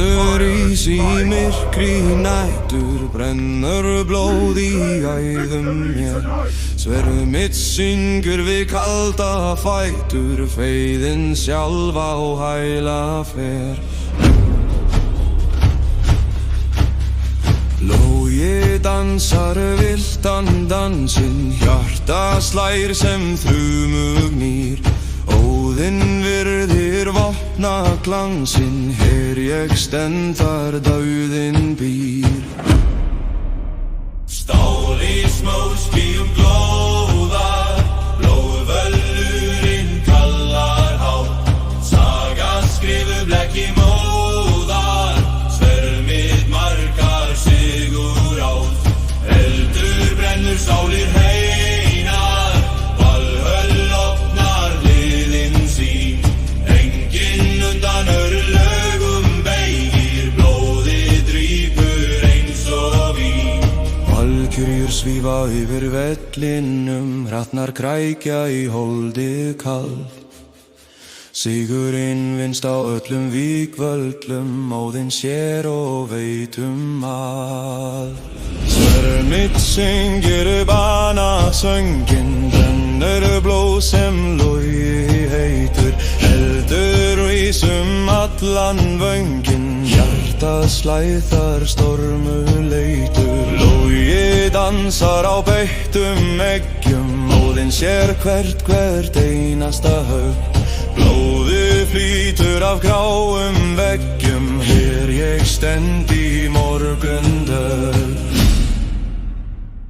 Öðrís í myrkri nætur brennur blóð í æðum mér. Sverð mitt syngur við kalda fætur, feiðin sjálf á hæla fer. Logi dansar viltan dansinn, hjarta slær sem þrumugnýr. Óðinn virðir vopnaglansinn, her ég stend þar dauðinn býr. Stál í smóðskýjum glóðar, blóðvöllurinn kallar hátt. Saga skrifu blekki móðar, sverð mitt markar sigur átt. Eldur brennur sálir heinar, valhöll opnar liðin sín. Enginn undan örlögum beygir, blóðið drýpur eins og vín. Valkyrjur svífa yfir vellinum, hrafnar krækja í holdið kalt. Sigurinn vinnst á öllum vígvöllum, Óðinn sér og veit allt. Sverð mitt syngir banasönginn, brennur blóð sem logi heitur. Eldur rís allan vönginn, hjartað slæðar stormuleitur. Logi dansar á beittum eggjum, Óðinn sér hvert einasta högg. Blóðið flýtur af gráum veggjum, her ég stend í morgundögg.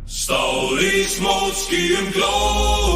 Stál í smóðskýjum glóðar.